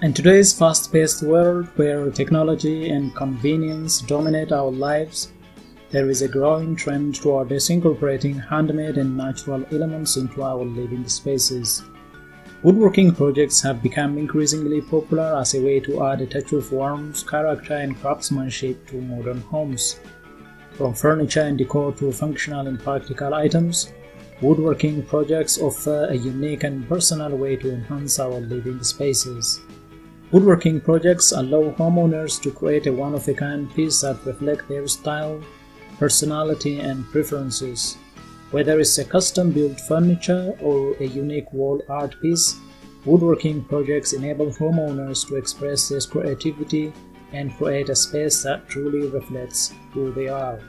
In today's fast-paced world where technology and convenience dominate our lives, there is a growing trend toward incorporating handmade and natural elements into our living spaces. Woodworking projects have become increasingly popular as a way to add a touch of warmth, character, and craftsmanship to modern homes. From furniture and decor to functional and practical items, woodworking projects offer a unique and personal way to enhance our living spaces. Woodworking projects allow homeowners to create a one-of-a-kind piece that reflects their style, personality, and preferences. Whether it's a custom-built furniture or a unique wall art piece, woodworking projects enable homeowners to express their creativity and create a space that truly reflects who they are.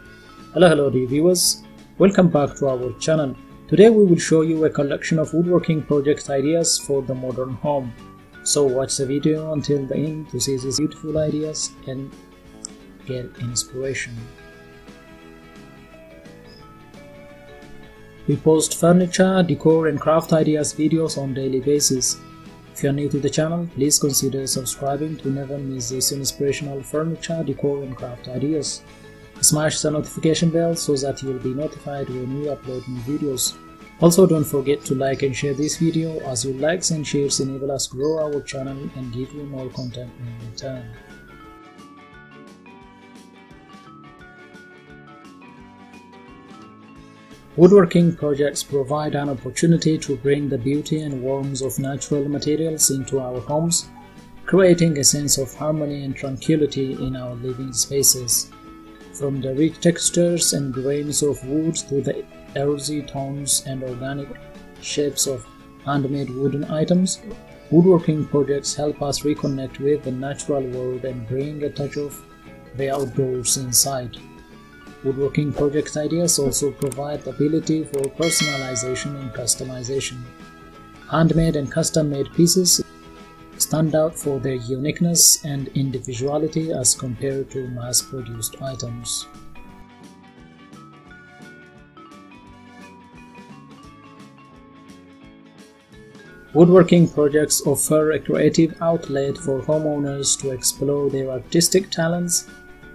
Hello dear viewers, welcome back to our channel. Today we will show you a collection of woodworking project ideas for the modern home. So watch the video until the end to see these beautiful ideas and get inspiration. We post furniture, decor and craft ideas videos on daily basis. If you are new to the channel, please consider subscribing to never miss these inspirational furniture, decor and craft ideas. Smash the notification bell so that you will be notified when we upload new videos. Also, don't forget to like and share this video, as your likes and shares enable us grow our channel and give you more content in return. Woodworking projects provide an opportunity to bring the beauty and warmth of natural materials into our homes, creating a sense of harmony and tranquility in our living spaces. From the rich textures and grains of wood to the earthy tones and organic shapes of handmade wooden items, woodworking projects help us reconnect with the natural world and bring a touch of the outdoors inside. Woodworking project ideas also provide the ability for personalization and customization. Handmade and custom-made pieces stand out for their uniqueness and individuality as compared to mass-produced items. Woodworking projects offer a creative outlet for homeowners to explore their artistic talents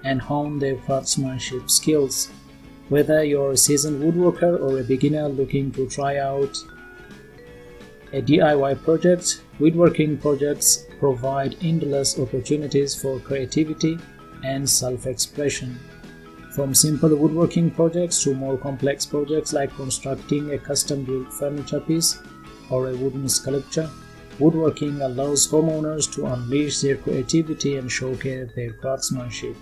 and hone their craftsmanship skills. Whether you're a seasoned woodworker or a beginner looking to try out a DIY project, woodworking projects provide endless opportunities for creativity and self-expression. From simple woodworking projects to more complex projects like constructing a custom-built furniture piece or a wooden sculpture, woodworking allows homeowners to unleash their creativity and showcase their craftsmanship.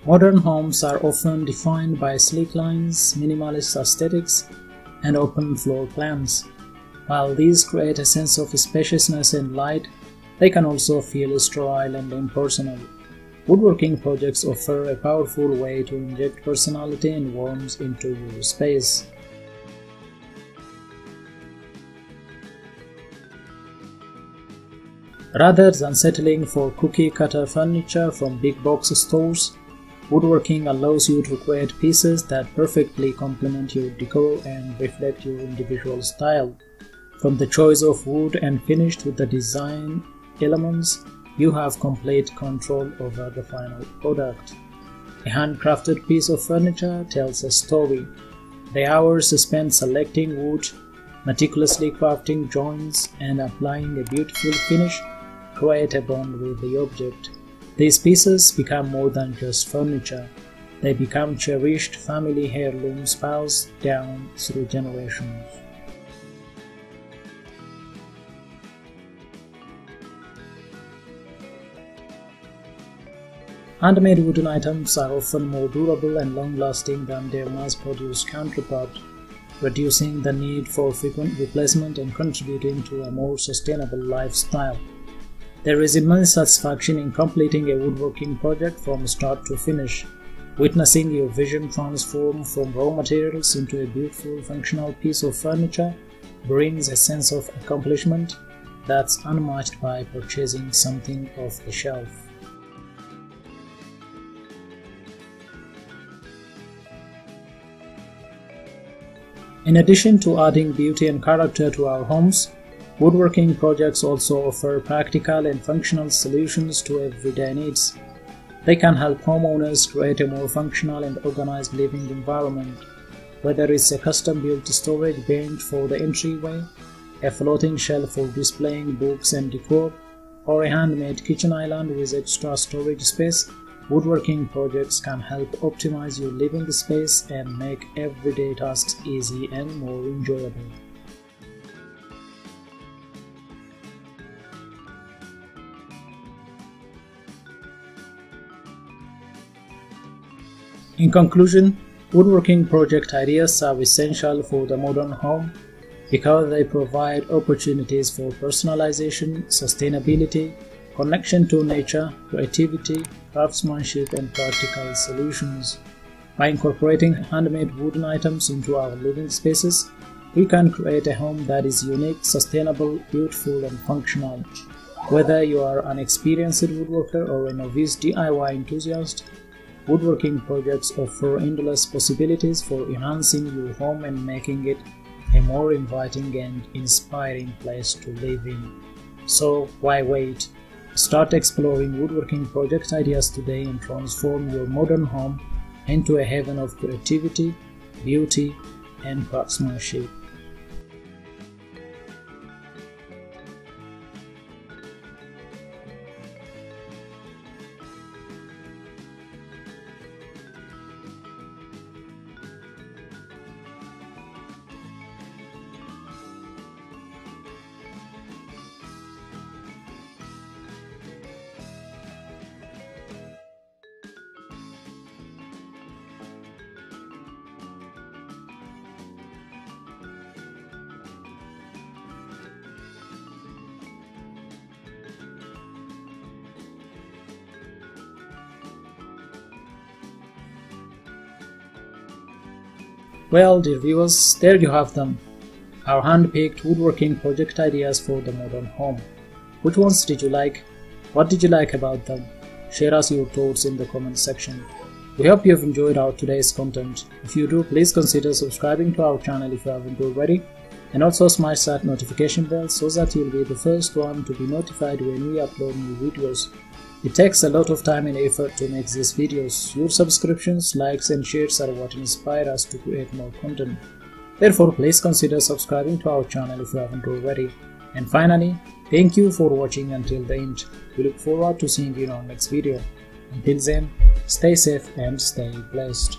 Modern homes are often defined by sleek lines, minimalist aesthetics, and open floor plans. While these create a sense of spaciousness and light, they can also feel sterile and impersonal. Woodworking projects offer a powerful way to inject personality and warmth into your space. Rather than settling for cookie-cutter furniture from big box stores, woodworking allows you to create pieces that perfectly complement your decor and reflect your individual style. From the choice of wood and finish to the design elements, you have complete control over the final product. A handcrafted piece of furniture tells a story. The hours spent selecting wood, meticulously crafting joints, and applying a beautiful finish create a bond with the object. These pieces become more than just furniture. They become cherished family heirlooms passed down through generations. Handmade wooden items are often more durable and long-lasting than their mass-produced counterpart, reducing the need for frequent replacement and contributing to a more sustainable lifestyle. There is immense satisfaction in completing a woodworking project from start to finish. Witnessing your vision transform from raw materials into a beautiful, functional piece of furniture brings a sense of accomplishment that's unmatched by purchasing something off the shelf. In addition to adding beauty and character to our homes, woodworking projects also offer practical and functional solutions to everyday needs. They can help homeowners create a more functional and organized living environment, whether it's a custom-built storage bench for the entryway, a floating shelf for displaying books and decor, or a handmade kitchen island with extra storage space. Woodworking projects can help optimize your living space and make everyday tasks easy and more enjoyable. In conclusion, woodworking project ideas are essential for the modern home because they provide opportunities for personalization, sustainability, connection to nature, creativity, craftsmanship, and practical solutions. By incorporating handmade wooden items into our living spaces, we can create a home that is unique, sustainable, beautiful, and functional. Whether you are an experienced woodworker or a novice DIY enthusiast, woodworking projects offer endless possibilities for enhancing your home and making it a more inviting and inspiring place to live in. So why wait? Start exploring woodworking project ideas today and transform your modern home into a haven of creativity, beauty, and craftsmanship. Well, dear viewers, there you have them, our hand-picked woodworking project ideas for the modern home. Which ones did you like? What did you like about them? Share us your thoughts in the comment section. We hope you have enjoyed our today's content. If you do, please consider subscribing to our channel if you haven't already, and also smash that notification bell so that you'll be the first one to be notified when we upload new videos. It takes a lot of time and effort to make these videos. Your subscriptions, likes, and shares are what inspire us to create more content. Therefore, please consider subscribing to our channel if you haven't already. And finally, thank you for watching until the end. We look forward to seeing you in our next video. Until then, stay safe and stay blessed.